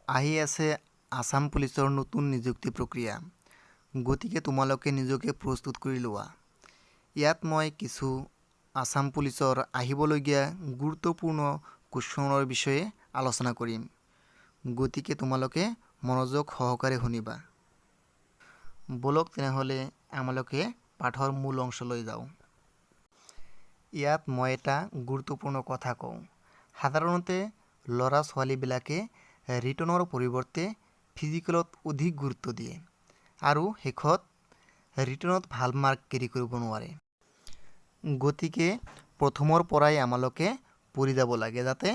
আহি আছে আসাম পুলিচৰ নতুন নিযুক্তি প্ৰক্ৰিয়া। গতিকে তোমালোকে নিজকে প্ৰস্তুত কৰি লোৱা। ইয়াত মই কিছু আসাম পুলিচৰ আহিবলগীয়া গুৰুত্বপূৰ্ণ কুৱেশ্যনৰ বিষয়ে আলোচনা কৰিম। গতিকে তোমালোকে মনোযোগ সহকাৰে শুনিবা। বলক তেনেহ'লে আমালোকে পাঠৰ মূল অংশলৈ যাওঁ। ইয়াত মই এটা গুৰুত্বপূৰ্ণ কথা কওঁ। সাধাৰণতে ল'ৰা ছোৱালীবিলাকে ৰিটনৰ পৰিৱৰ্তে ফিজিকেলত অধিক গুৰুত্ব দিয়ে আৰু শেষত ৰিটনত ভাল মাৰ্ক কেৰি কৰিব নোৱাৰে। গতিকে প্ৰথমৰ পৰাই আমালোকে পঢ়ি যাব লাগে যাতে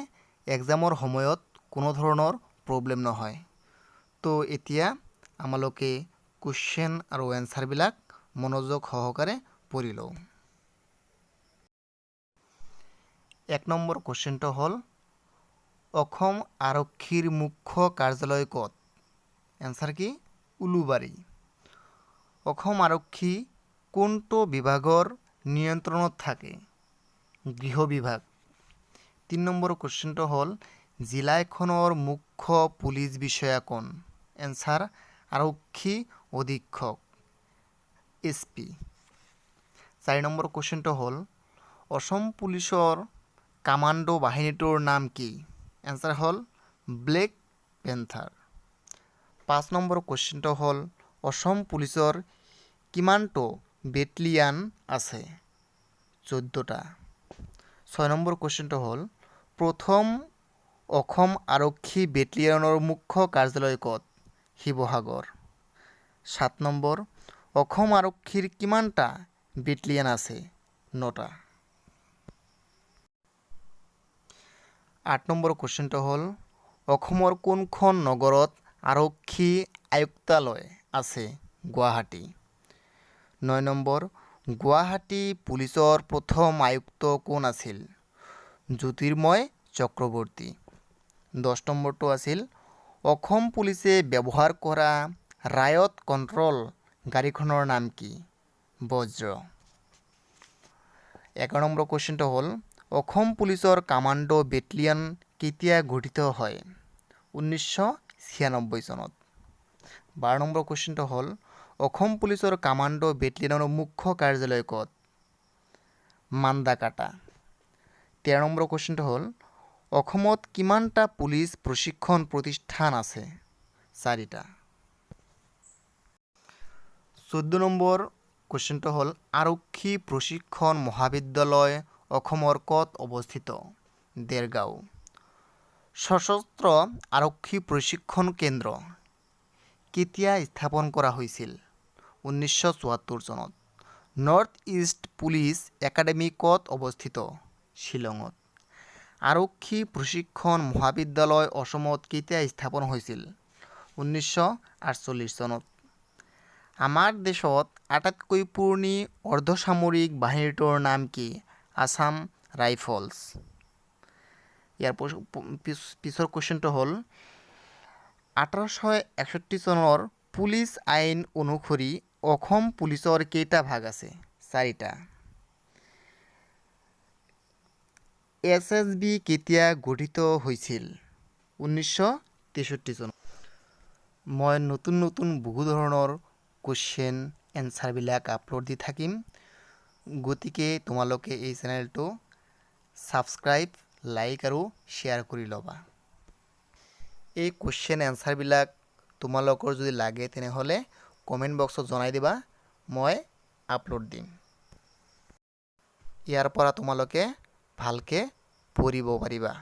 এক্সামৰ সময়ত কোনো ধৰণৰ প্ৰব্লেম নহয়। তো এতিয়া আমালোকে কুৱেশ্যন আৰু এনচাৰবিলাক মনোযোগ সহকাৰে পঢ়ি লওঁ। 1 নম্বৰ কুৱেশ্যনটো হ'ল অসম আৰক্ষীৰ মুখ্য কাৰ্যালয় ক'ত? এনচাৰ কি? উলুবাৰী। অসম আৰক্ষী কোনটো বিভাগৰ নিয়ন্ত্ৰণত থাকে? গৃহ বিভাগ। 3 নম্বৰ কুৱেশ্যনটো হ'ল জিলা এখনৰ মুখ্য পুলিচ বিষয়া কোন? এনচাৰ আৰক্ষী অধীক্ষক SP। 4 নম্বৰ কুৱেশ্যনটো হ'ল অসম পুলিচৰ কামাণ্ডো বাহিনীটোৰ নাম কি? এনচাৰ হ'ল ব্লেক পেন্থাৰ। 5 নম্বৰ কুৱেশ্যনটো হ'ল অসম পুলিচৰ কিমানটো বেটেলিয়ান আছে? 14টা। 6 নম্বৰ কুৱেশ্যনটো হ'ল প্ৰথম অসম আৰক্ষী বেটেলিয়নৰ মুখ্য কাৰ্যালয় ক'ত? শিৱসাগৰ। 7 নম্বৰ অসম আৰক্ষীৰ কিমানটা বেটেলিয়ান আছে? 9টা। 8 নম্বৰ কুৱেশ্যনটো হ'ল অসমৰ কোনখন নগৰত আৰক্ষী আয়ুক্তালয় আছে? গুৱাহাটী। 9 নম্বৰ গুৱাহাটী পুলিচৰ প্ৰথম আয়ুক্ত কোন আছিল? জ্যোতিৰ্ময় চক্ৰৱৰ্তী। 10 নম্বৰটো আছিল অসম পুলিচে ব্যৱহাৰ কৰা ৰায়ট কণ্ট্ৰল গাড়ীখনৰ নাম কি? বজ্ৰ। 11 নম্বৰ কুৱেশ্যনটো হ'ল অসম পুলিচৰ কামাণ্ডো বেটেলিয়ন কেতিয়া গঠিত হয়? 1996 চনত। 12 নম্বৰ কুৱেশ্যনটো হ'ল অসম পুলিচৰ কামাণ্ডো বেটেলিয়নৰ মুখ্য কাৰ্যালয় ক'ত? মান্দাকাটা। 13 নম্বৰ কুৱেশ্যনটো হ'ল অসমত কিমানটা পুলিচ প্ৰশিক্ষণ প্ৰতিষ্ঠান আছে? 4টা। 14 নম্বৰ কুৱেশ্যনটো হ'ল আৰক্ষী প্ৰশিক্ষণ মহাবিদ্যালয় অসমৰ ক'ত অৱস্থিত? দেৰগাঁও। সশস্ত্ৰ আৰক্ষী প্ৰশিক্ষণ কেন্দ্ৰ কেতিয়া স্থাপন কৰা হৈছিল? 1974 চনত। নৰ্থ ইষ্ট পুলিচ একাডেমী ক'ত অৱস্থিত? শ্বিলঙত। আৰক্ষী প্ৰশিক্ষণ মহাবিদ্যালয় অসমত কেতিয়া স্থাপন হৈছিল? 1948 চনত। আমাৰ দেশত আটাইতকৈ পুৰণি অৰ্ধসামৰিক বাহিনীটোৰ নাম কি? আসাম ৰাইফলছ। ইয়াৰ পিছৰ কুৱেশ্যনটো হ'ল 1861 চনৰ পুলিচ আইন অনুসৰি অসম পুলিচৰ কেইটা ভাগ আছে? 4টা। SSB কেতিয়া গঠিত হৈছিল? 1963 চনত। মই নতুন বহু ধৰণৰ কুৱেশ্যন এনচাৰবিলাক আপলোড দি থাকিম। গতিকে তোমালোকে এই চেনেলটো ছাবস্ক্ৰাইব, লাইক আৰু শ্বেয়াৰ কৰি ল'বা। এই কুৱেশ্যন এনচাৰবিলাক তোমালোকৰ যদি লাগে তেনেহ'লে কমেণ্ট বক্সত জনাই দিবা, মই আপলোড দিম। ইয়াৰ পৰা তোমালোকে ভালকৈ পঢ়িব পাৰিবা।